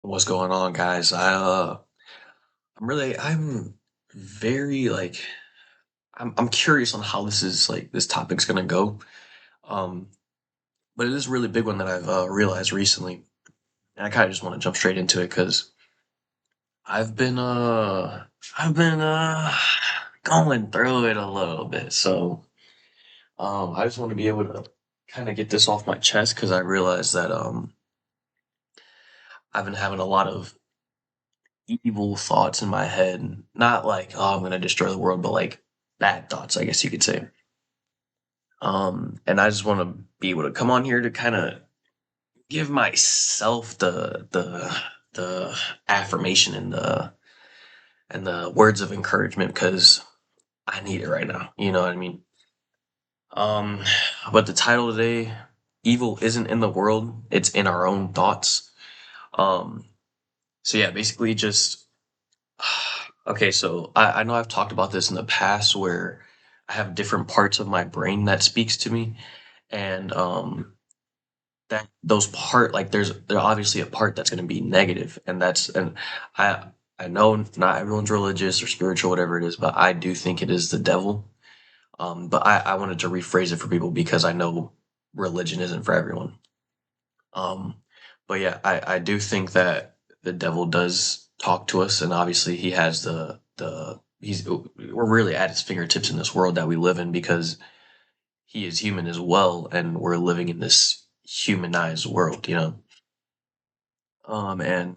What's going on, guys? I'm very I'm curious on how this topic's gonna go. Um, but it is a really big one that I've realized recently, and I kind of just want to jump straight into it because I've been uh I've been going through it a little bit. I just want to be able to kind of get this off my chest because I realized that I've been having a lot of evil thoughts in my head. Not like, oh, I'm gonna destroy the world, but like bad thoughts, I guess you could say. And I just want to be able to come on here to kind of give myself the affirmation and the words of encouragement because I need it right now. You know what I mean? Um, but the title today, evil isn't in the world; it's in our own thoughts. Um, so yeah, basically just okay, so I know I've talked about this in the past where I have different parts of my brain that speaks to me, and that those part like there's obviously a part that's going to be negative, and I I know not everyone's religious or spiritual, whatever it is, but I do think it is the devil. But I wanted to rephrase it for people because I know religion isn't for everyone. Um, but yeah, I do think that the devil does talk to us, and obviously he has we're really at his fingertips in this world that we live in because he is human as well, and we're living in this humanized world, you know. And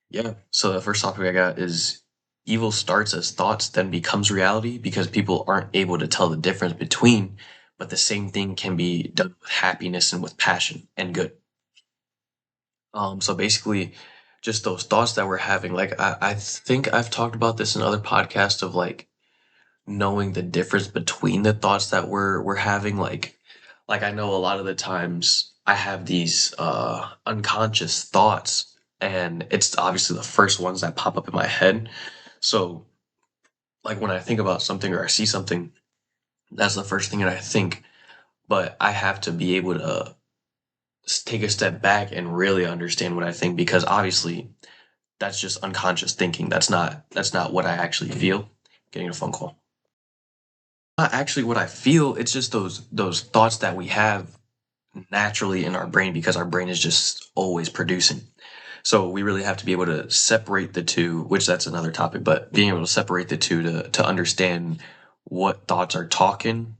yeah, so the first topic I got is evil starts as thoughts, then becomes reality because people aren't able to tell the difference between, but the same thing can be done with happiness and with passion and good. So basically, just those thoughts that we're having. Like I think I've talked about this in other podcasts of like knowing the difference between the thoughts that we're having. Like I know a lot of the times I have these unconscious thoughts, and it's obviously the first ones that pop up in my head. So like when I think about something or I see something, that's the first thing that I think. But I have to be able to take a step back and really understand what I think because obviously that's just unconscious thinking. That's not what I actually feel. Getting a phone call. Not actually what I feel. It's just those thoughts that we have naturally in our brain because our brain is just always producing. So we really have to be able to separate the two, which that's another topic, but being able to separate the two to understand what thoughts are talking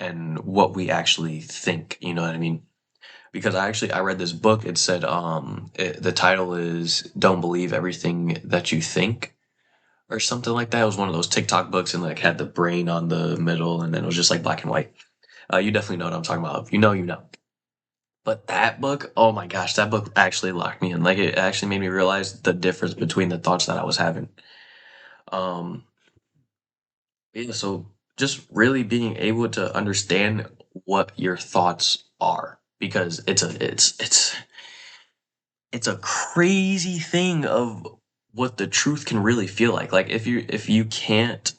and what we actually think. You know what I mean? Because I read this book. It said the title is "Don't Believe Everything That You Think" or something like that. It was one of those TikTok books and like had the brain on the middle, and then it was just like black and white. You definitely know what I'm talking about. If you know, you know. But that book, oh my gosh, that book actually locked me in. Like it actually made me realize the difference between the thoughts that I was having. Um, yeah, so just really being able to understand what your thoughts are because it's a crazy thing of what the truth can really feel like. Like if you can't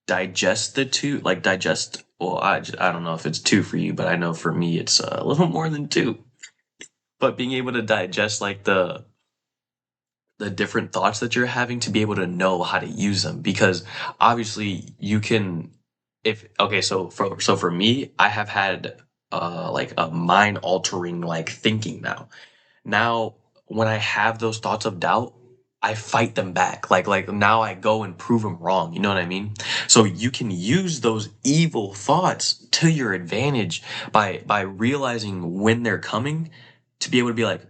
digest the two, like digest. Well, I don't know if it's two for you, but I know for me it's a little more than two. But being able to digest like the different thoughts that you're having to be able to know how to use them because obviously you can if okay so for me I have had like a mind altering like thinking now when I have those thoughts of doubt I fight them back like now I go and prove them wrong, you know what I mean? So you can use those evil thoughts to your advantage by realizing when they're coming to be able to be like,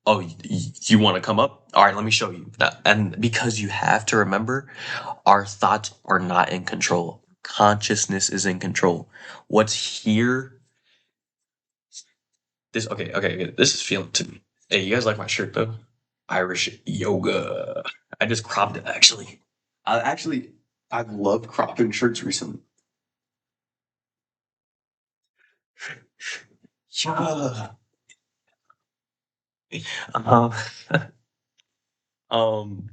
oh, you want to come up, all right, let me show you that. And because you have to remember our thoughts are not in control, consciousness is in control. What's here, this okay, this is feeling to me. Hey, you guys like my shirt though? Irish yoga. I just cropped it actually. I've loved cropping shirts recently. Yeah. Um, um,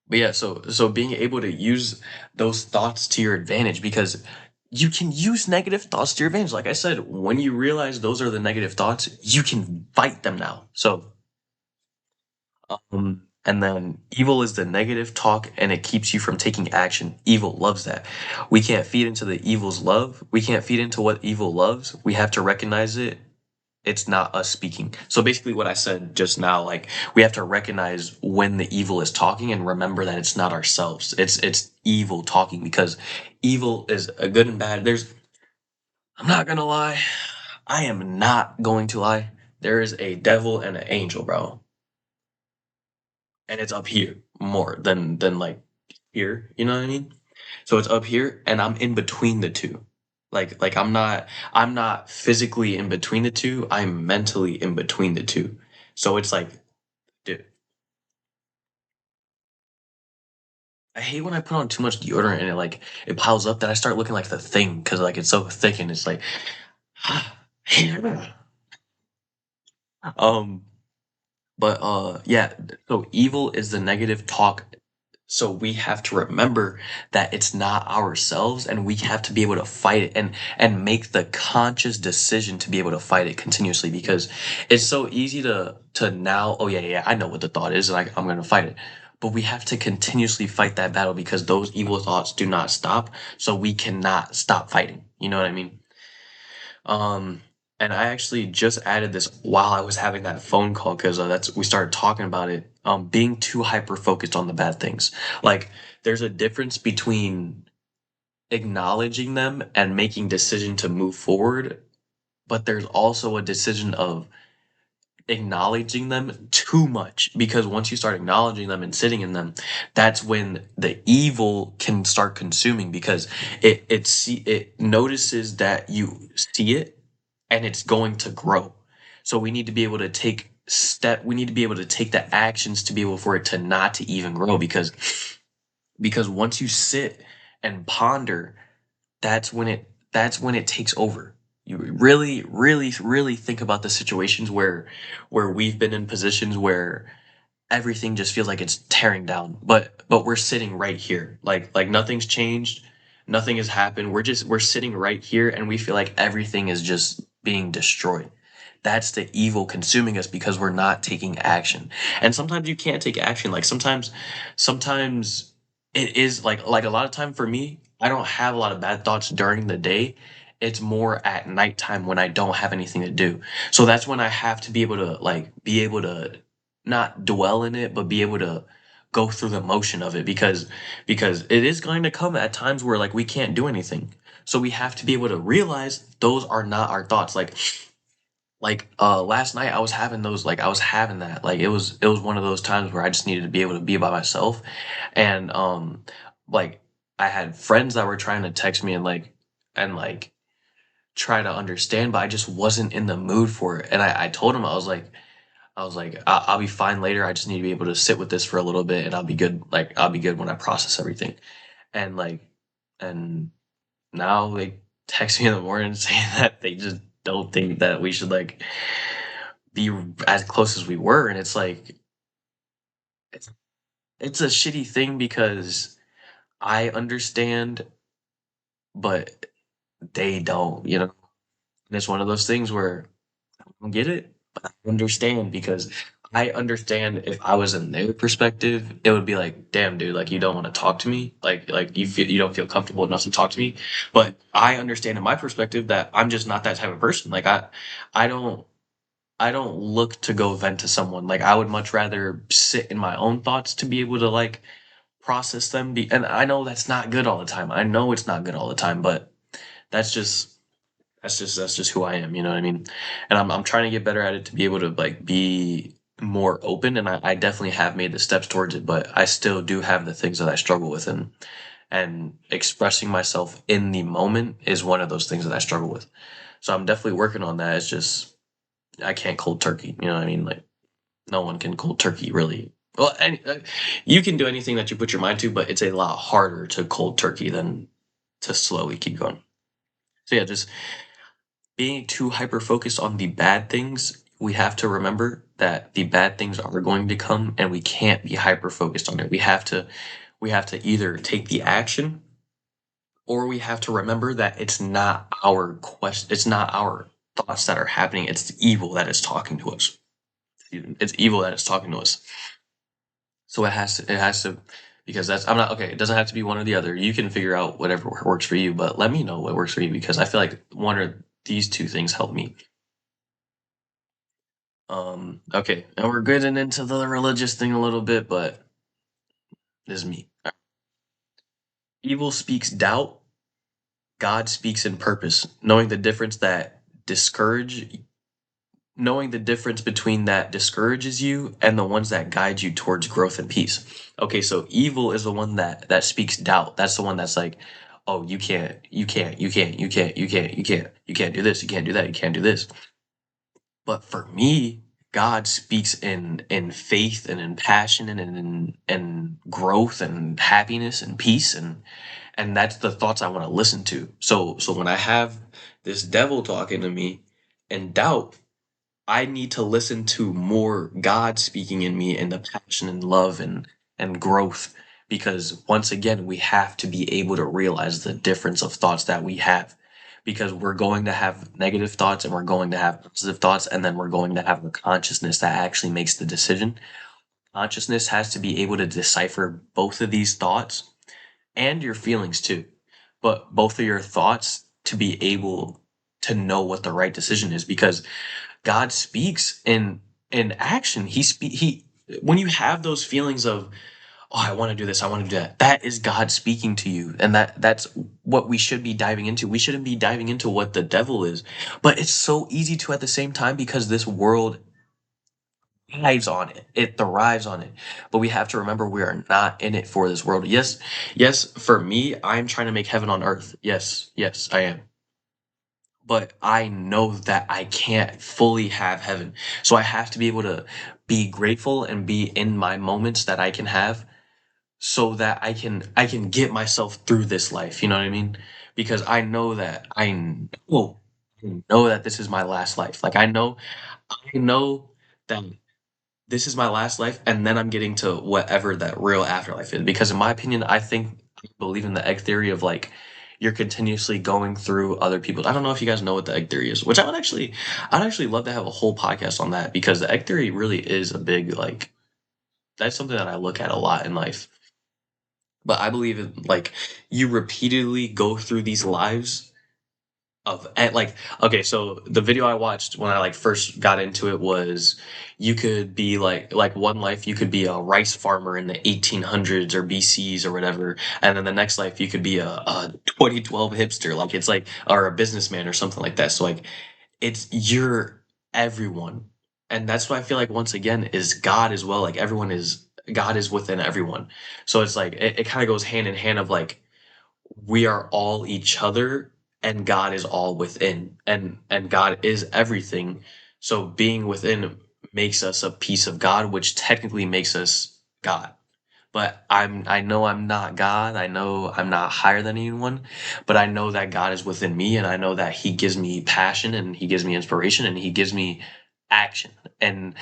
but yeah, so being able to use those thoughts to your advantage because you can use negative thoughts to your advantage. Like I said, when you realize those are the negative thoughts, you can fight them now. So And then evil is the negative talk and it keeps you from taking action. Evil loves that. We can't feed into the evil's love. We can't feed into what evil loves. We have to recognize it. It's not us speaking. So basically what I said just now, like we have to recognize when the evil is talking and remember that it's not ourselves. It's evil talking because evil is a good and bad. I'm not gonna lie. I am not going to lie. There is a devil and an angel, bro. And it's up here more than like here, you know what I mean? So it's up here and I'm in between the two. Like I'm not physically in between the two, I'm mentally in between the two. So it's like, dude, I hate when I put on too much deodorant and it piles up that I start looking like the thing because like it's so thick and it's like um but yeah, so evil is the negative talk. So we have to remember that it's not ourselves and we have to be able to fight it and make the conscious decision to be able to fight it continuously because it's so easy to now, oh yeah, I know what the thought is and I'm going to fight it. But we have to continuously fight that battle because those evil thoughts do not stop, so we cannot stop fighting. You know what I mean? Um, and I actually just added this while I was having that phone call because that's we started talking about it. Being too hyper focused on the bad things. Like, there's a difference between acknowledging them and making decision to move forward, but there's also a decision of acknowledging them too much because once you start acknowledging them and sitting in them, that's when the evil can start consuming because it notices that you see it and it's going to grow. So we need to be able to we need to be able to take the actions to be able for it to not to even grow because once you sit and ponder, that's when it takes over. You really think about the situations where we've been in positions where everything just feels like it's tearing down, but we're sitting right here. Like nothing's changed, nothing has happened. We're sitting right here and we feel like everything is just being destroyed. That's the evil consuming us because we're not taking action. And sometimes you can't take action. Like sometimes it is like a lot of time for me, I don't have a lot of bad thoughts during the day. It's more at nighttime when I don't have anything to do. So that's when I have to be able to be able to not dwell in it, but be able to go through the motion of it because it is going to come at times where like we can't do anything. So we have to be able to realize those are not our thoughts. Last night I was having that. Like it was one of those times where I just needed to be able to be by myself. And like I had friends that were trying to text me and try to understand, but I just wasn't in the mood for it. And I told him I'll be fine later. I just need to be able to sit with this for a little bit, and I'll be good. Like I'll be good when I process everything. And and now they text me in the morning saying that they just don't think that we should be as close as we were, and it's like it's it's a shitty thing because I understand, but they don't. You know, and it's one of those things where don't get it, but I understand because I understand if I was in their perspective, it would be like, damn, dude, like you don't want to talk to me, like you don't feel comfortable enough to talk to me. But I understand in my perspective that I'm just not that type of person. I don't I don't look to go vent to someone. Like I would much rather sit in my own thoughts to be able to process them. And I know that's not good all the time. I know it's not good all the time, but that's just that's just who I am, you know what I mean? And I'm trying to get better at it to be able to be more open and I definitely have made the steps towards it, but I still do have the things that I struggle with and expressing myself in the moment is one of those things that I struggle with. So I'm definitely working on that. It's just I can't cold turkey, you know what I mean? Like no one can cold turkey really. Well, you can do anything that you put your mind to, but it's a lot harder to cold turkey than to slowly keep going. So yeah, just being too hyper focused on the bad things, we have to remember that the bad things are going to come and we can't be hyper focused on it. We have to either take the action or we have to remember that it's not our thoughts that are happening, it's the evil that is talking to us. It's evil that is talking to us. So it has to because that's I'm not okay, it doesn't have to be one or the other. You can figure out whatever works for you, but let me know what works for you because I feel like one or these two things help me. Okay, and we're getting into the religious thing a little bit, but this is me. Evil speaks doubt, God speaks in purpose. Discourage Knowing the difference between that discourages you and the ones that guide you towards growth and peace. Okay, so evil is the one that speaks doubt. That's the one that's like, oh, you can't do this, you can't do that, you can't do this. But for me, God speaks in faith and in passion and in growth and happiness and peace and that's the thoughts I want to listen to. So when I have this devil talking to me and doubt, I need to listen to more God speaking in me and the passion and love and growth because once again we have to be able to realize the difference of thoughts that we have because we're going to have negative thoughts and we're going to have positive thoughts and then we're going to have a consciousness that actually makes the decision. Consciousness has to be able to decipher both of these thoughts and your feelings too, but both of your thoughts to be able to know what the right decision is because God speaks in action. He when you have those feelings of, "Oh, I wanna do this, I wanna do that," that is God speaking to you, and that's what we should be diving into. We shouldn't be diving into what the devil is, but it's so easy to at the same time because this world thrives on it. It thrives on it, but we have to remember we are not in it for this world. Yes, yes, for me, I'm trying to make heaven on earth. Yes, yes, I am. But I know that I can't fully have heaven. So I have to be able to be grateful and be in my moments that I can have so that I can get myself through this life, you know what I mean? Because I know that this is my last life. Like I know that this is my last life and then I'm getting to whatever that real afterlife is because in my opinion I believe in the egg theory of like you're continuously going through other people. I don't know if you guys know what the egg theory is, which I'd actually love to have a whole podcast on that because the egg theory really is a big like that's something that I look at a lot in life. But I believe in like you repeatedly go through these lives of and like okay, so the video I watched when I like first got into it was you could be like one life you could be a rice farmer in the 1800s or BCs or whatever, and then the next life you could be a 2012 hipster, like it's like or a businessman or something like that. So like it's you're everyone, and that's what I feel like once again is God as well. Like everyone is God is within everyone, so it's like it kind of goes hand in hand of like we are all each other and God is all within and God is everything. So being within makes us a piece of God, which technically makes us God. But I know I'm not God. I know I'm not higher than anyone, but I know that God is within me and I know that he gives me passion and he gives me inspiration and he gives me action and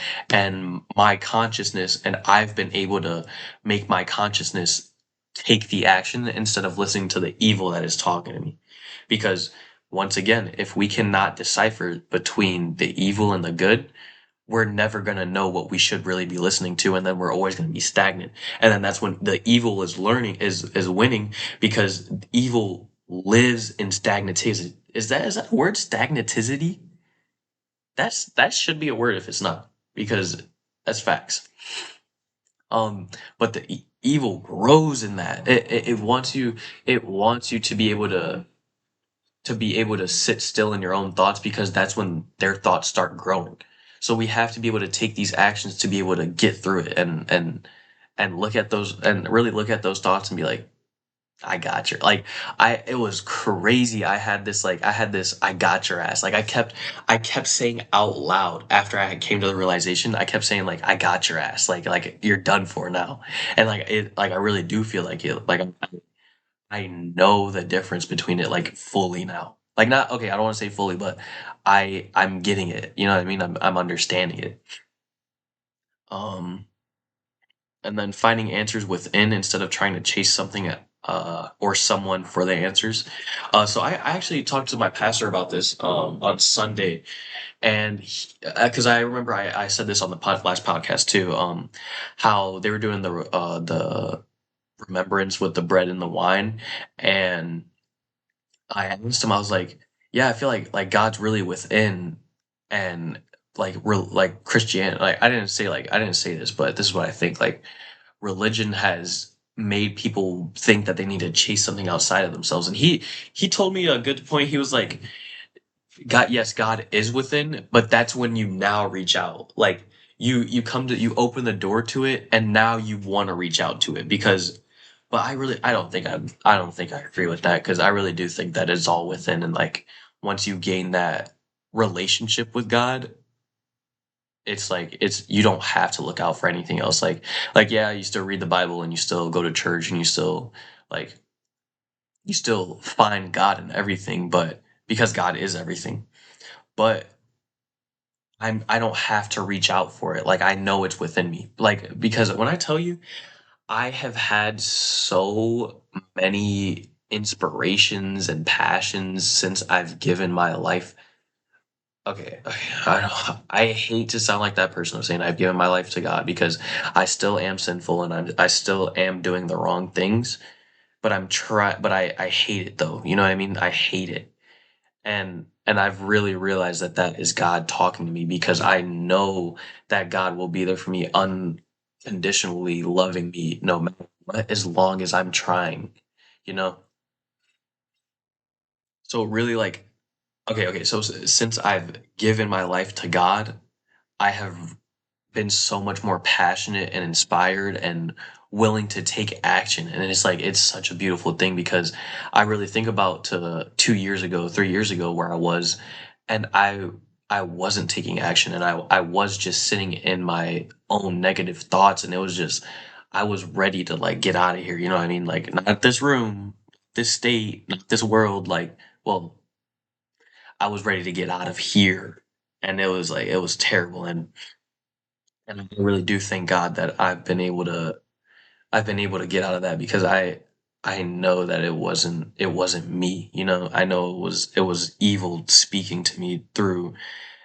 my consciousness and I've been able to make my consciousness take the action instead of listening to the evil that is talking to me. Because once again, if we cannot decipher between the evil and the good, we're never going to know what we should really be listening to and then we're always going to be stagnant and then that's when the evil is learning is winning because evil lives in stagnaticity. Is that a word, stagnaticity? That should be a word if it's not because that's facts. But the evil grows in that it wants you to be able to sit still in your own thoughts because that's when their thoughts start growing. So we have to be able to take these actions to be able to get through it and look at those and really look at those thoughts and be like, I got your like it was crazy. I had this I got your ass. Like I kept saying out loud after I came to the realization, I kept saying like I got your ass. Like you're done for now. And like it like I really do feel like it like I know the difference between it like fully now. Like not okay, I don't want to say fully, but I'm getting it. You know what I mean? I'm understanding it. Um and then finding answers within instead of trying to chase something or someone for the answers. So I actually talked to my pastor about this on Sunday, and because I remember I said this on the last podcast too, how they were doing the remembrance with the bread and the wine, and I asked him, I was like, "Yeah, I feel like God's really within, and like Christianity. Like I didn't say this, but this is what I think. Like religion has made people think that they need to chase something outside of themselves." And he told me a good point. He was like, God, yes, God is within, but that's when you now reach out. Like you open the door to it, and now you want to reach out to it because. But I don't think I agree with that because I really do think that it's all within, and like once you gain that relationship with God, it's like it's you don't have to look out for anything else. Like yeah, you still read the Bible and you still go to church and like you still find God in everything, but because God is everything. But I don't have to reach out for it. Like I know it's within me. Like because when I tell you I have had so many inspirations and passions since I've given my life. Okay, I hate to sound like that person who's saying I've given my life to God because I still am sinful and I still am doing the wrong things, but I hate it though. You know what I mean? I hate it. And I've really realized that that is God talking to me because I know that God will be there for me unconditionally loving me no matter what as long as I'm trying, you know? So really like okay, so since I've given my life to God, I have been so much more passionate and inspired and willing to take action. And it's like it's such a beautiful thing because I really think about to 2 years ago, 3 years ago where I was, and I wasn't taking action and I was just sitting in my own negative thoughts and it was just I was ready to like get out of here, you know what I mean? Like not this room, this state, not this world, like well, I was ready to get out of here. And it was like it was terrible and I really do thank God that I've been able to get out of that because I know that it wasn't me, you know. I know it was evil speaking to me through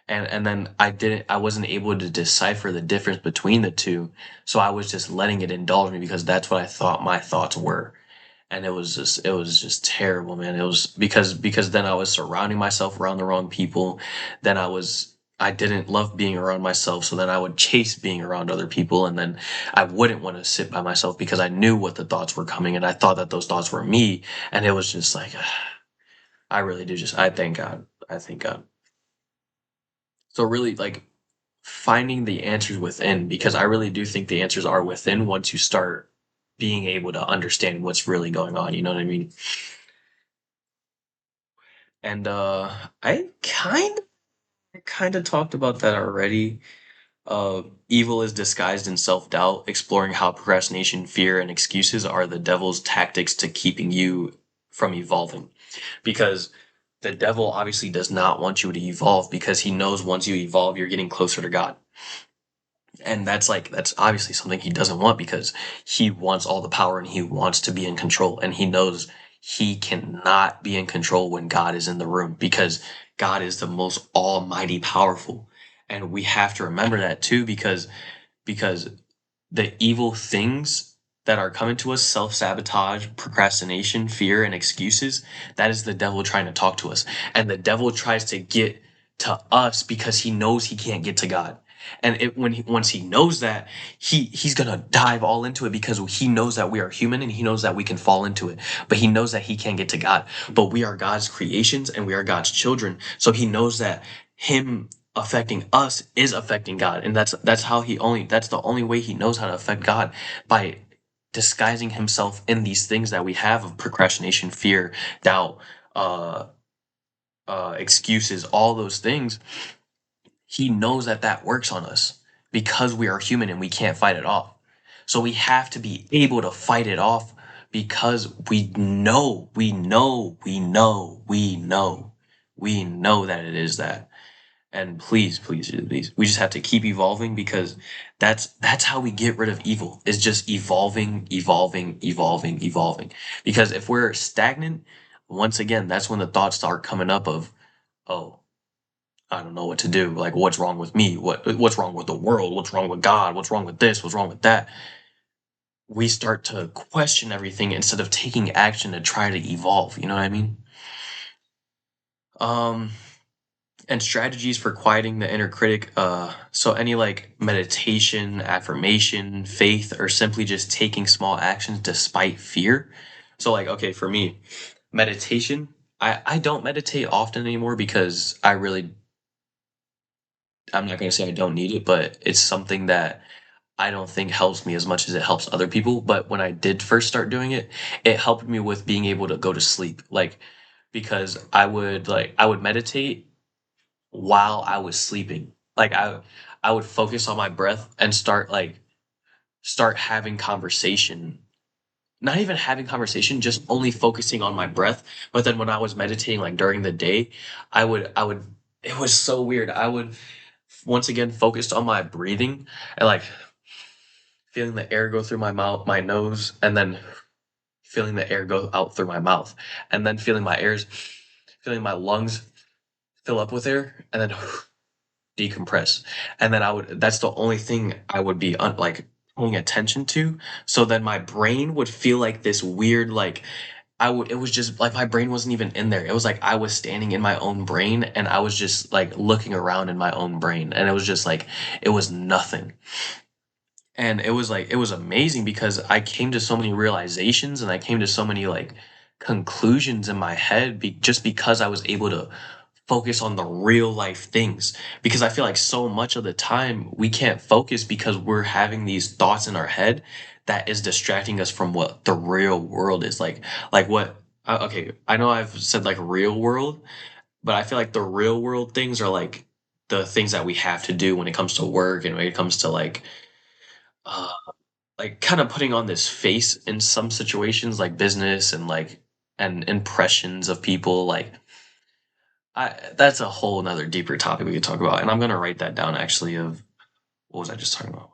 and then I wasn't able to decipher the difference between the two. So I was just letting it indulge me because that's what I thought my thoughts were. And it was just terrible, man. It was because then I was surrounding myself around the wrong people. Then I didn't love being around myself, so then I would chase being around other people, and then I wouldn't want to sit by myself because I knew what the thoughts were coming, and I thought that those thoughts were me, and it was just like I really do just I thank God. I thank God. So really like finding the answers within because I really do think the answers are within once you start being able to understand what's really going on, you know what I mean? And I kind of talked about that already. Evil is disguised in self-doubt, exploring how procrastination, fear, and excuses are the devil's tactics to keeping you from evolving. Because the devil obviously does not want you to evolve because he knows once you evolve, you're getting closer to God. And that's obviously something he doesn't want because he wants all the power and he wants to be in control and he knows he cannot be in control when God is in the room because God is the most almighty powerful. And we have to remember that too because the evil things that are coming to us, self-sabotage, procrastination, fear, and excuses, that is the devil trying to talk to us. And the devil tries to get to us because he knows he can't get to God. And once he knows that, he's gonna dive all into it because he knows that we are human and he knows that we can fall into it. But he knows that he can't get to God. But we are God's creations and we are God's children. So he knows that him affecting us is affecting God. And that's the only way he knows how to affect God by disguising himself in these things that we have of procrastination, fear, doubt, uh, excuses, all those things. He knows that that works on us because we are human and we can't fight it off. So we have to be able to fight it off because we know that it is that. And please, please, please, we just have to keep evolving because that's how we get rid of evil. Is just evolving, evolving, evolving, evolving. Because if we're stagnant, once again, that's when the thoughts start coming up of, oh, I don't know what to do. Like, what's wrong with me? What's wrong with the world? What's wrong with God? What's wrong with this? What's wrong with that? We start to question everything instead of taking action to try to evolve. You know what I mean? Um, and strategies for quieting the inner critic. So any like meditation, affirmation, faith, or simply just taking small actions despite fear. So like, okay, for me, meditation. I don't meditate often anymore because I'm not gonna say I don't need it, but it's something that I don't think helps me as much as it helps other people. But when I did first start doing it, it helped me with being able to go to sleep. Like because I would meditate while I was sleeping. Like I would focus on my breath and start having conversation. Not even having conversation, just only focusing on my breath. But then when I was meditating like during the day, I would it was so weird. I would once again focused on my breathing and like feeling the air go through my mouth, my nose, and then feeling the air go out through my mouth, and then feeling my lungs fill up with air, and then decompress. And then that's the only thing I would be like paying attention to. So then my brain would feel like this weird, like it was just like my brain wasn't even in there. It was like I was standing in my own brain and I was just like looking around in my own brain. And it was just like, it was nothing. And it was amazing because I came to so many realizations and I came to so many like conclusions in my head just because I was able to focus on the real life things. Because I feel like so much of the time we can't focus because we're having these thoughts in our head that is distracting us from what the real world is like what okay, I know I've said like real world, but I feel like the real world things are like the things that we have to do when it comes to work and when it comes to uh like kind of putting on this face in some situations like business and and impressions of people like I that's a whole nother deeper topic we could talk about, and I'm gonna write that down actually of what was I just talking about?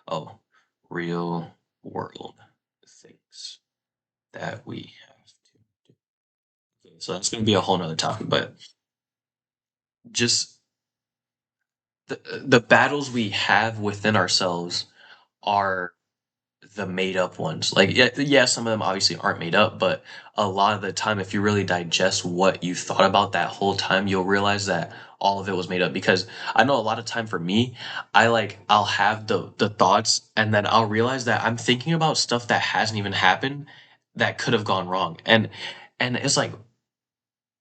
Oh, real world things that we have to do. Okay, so that's gonna be a whole nother topic, but just the battles we have within ourselves are the made up ones. Like, yeah, some of them obviously aren't made up, but a lot of the time, if you really digest what you thought about that whole time, you'll realize that all of it was made up. Because I know a lot of time for me, I'll have the thoughts, and then I'll realize that I'm thinking about stuff that hasn't even happened that could have gone wrong, and it's like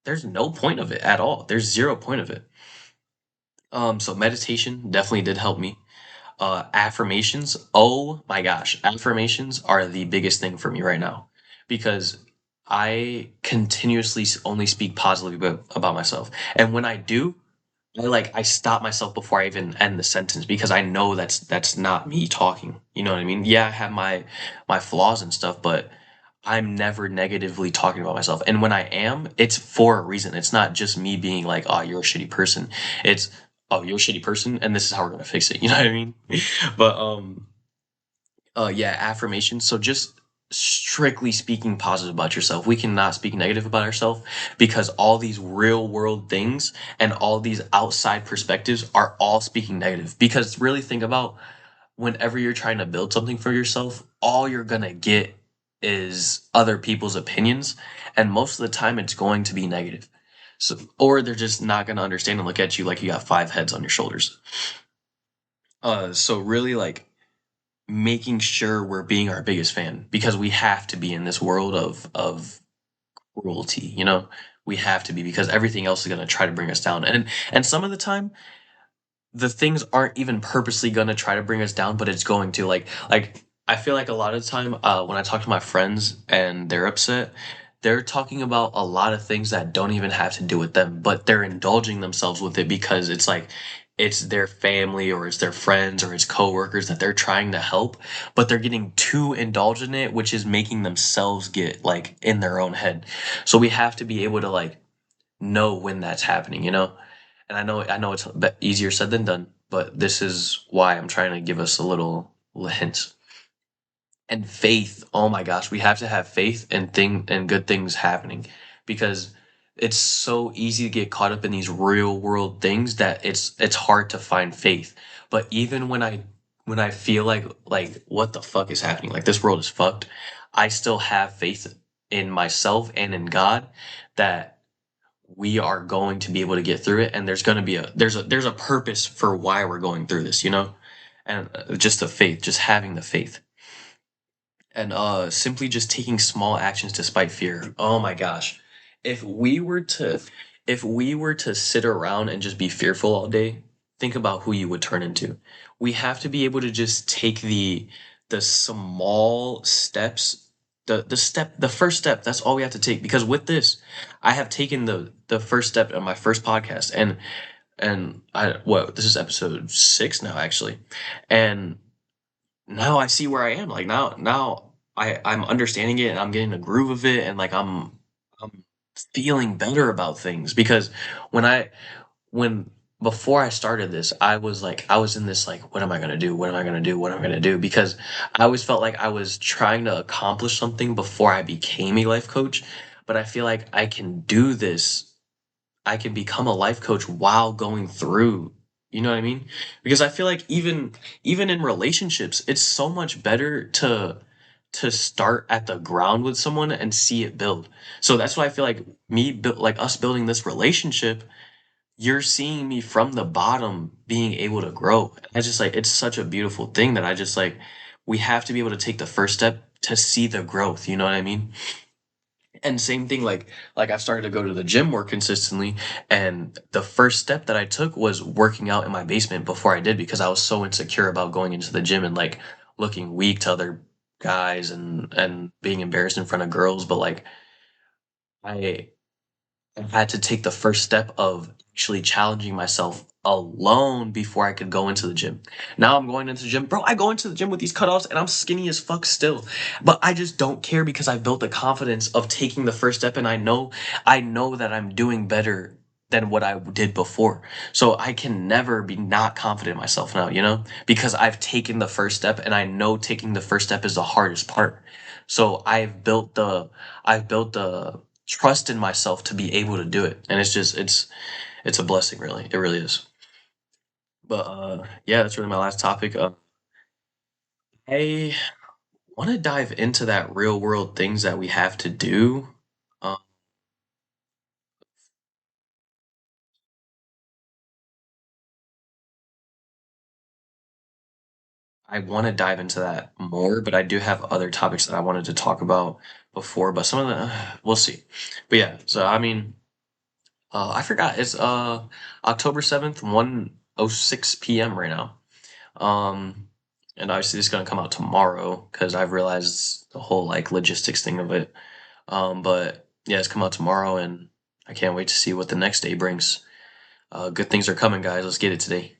there's no point of it at all. There's zero point of it. So meditation definitely did help me. Affirmations. Oh my gosh, affirmations are the biggest thing for me right now because I continuously only speak positively about myself, and when I do, I stop myself before I even end the sentence because I know that's not me talking. You know what I mean? Yeah, I have my flaws and stuff, but I'm never negatively talking about myself. And when I am, it's for a reason. It's not just me being like, "Oh, you're a shitty person." It's, "Oh, you're a shitty person, and this is how we're gonna fix it." You know what I mean? But yeah, affirmations. So just strictly speaking positive about yourself. We cannot speak negative about ourselves because all these real world things and all these outside perspectives are all speaking negative. Because really think about whenever you're trying to build something for yourself, all you're gonna get is other people's opinions, and most of the time it's going to be negative. So, or they're just not gonna understand and look at you like you got five heads on your shoulders. So really like making sure we're being our biggest fan because we have to be in this world of cruelty, you know? We have to be because everything else is gonna try to bring us down. And some of the time the things aren't even purposely gonna try to bring us down, but it's going to I feel like a lot of the time when I talk to my friends and they're upset, they're talking about a lot of things that don't even have to do with them, but they're indulging themselves with it because it's like it's their family or it's their friends or it's coworkers that they're trying to help, but they're getting too indulged in it, which is making themselves get like in their own head. So we have to be able to like know when that's happening, you know? And I know it's easier said than done, but this is why I'm trying to give us a little hint. And faith, oh my gosh, we have to have faith and good things happening, because it's so easy to get caught up in these real world things that it's hard to find faith. But even when I feel like what the fuck is happening, like this world is fucked, I still have faith in myself and in God that we are going to be able to get through it, and there's going to be there's a purpose for why we're going through this, you know? And just the faith, just having the faith, and simply just taking small actions despite fear. Oh my gosh. If we were to if we were to sit around and just be fearful all day, think about who you would turn into. We have to be able to just take the small steps, the first step. That's all we have to take, because with this, I have taken the first step on my first podcast, and I what this is episode 6 now, actually. And now I see where I am. Like now I'm understanding it, and I'm getting the groove of it, and like I'm feeling better about things, because when I when before I started this, I was in this like, what am I gonna do? What am I gonna do? What am I gonna do? Because I always felt like I was trying to accomplish something before I became a life coach. But I feel like I can do this, I can become a life coach while going through, you know what I mean? Because I feel like even in relationships, it's so much better to start at the ground with someone and see it build. So that's why I feel like like us building this relationship, you're seeing me from the bottom being able to grow. I just like, it's such a beautiful thing that I just like, we have to be able to take the first step to see the growth, you know what I mean? And same thing, like I've started to go to the gym more consistently, and the first step that I took was working out in my basement before I did, because I was so insecure about going into the gym and like looking weak to other guys and being embarrassed in front of girls. But like I I had to take the first step of actually challenging myself alone before I could go into the gym. Now I'm going into the gym. Bro, I go into the gym with these cutoffs and I'm skinny as fuck still. But I just don't care, because I've built the confidence of taking the first step, and I know that I'm doing better than what I did before. So I can never be not confident in myself now, you know? Because I've taken the first step, and I know taking the first step is the hardest part. So I've built the trust in myself to be able to do it, and it's a blessing, really. It really is. But yeah, that's really my last topic. I want to dive into that real world things that we have to do. um, I want to dive into that more, but I do have other topics that I wanted to talk about before, but some of the we'll see. But yeah, so I mean, I forgot, it's October 7th, 1:06 p.m. right now. Um, and obviously this is gonna come out tomorrow, because I've realized the whole like logistics thing of it. But yeah, it's come out tomorrow, and I can't wait to see what the next day brings. Good things are coming, guys. Let's get it today.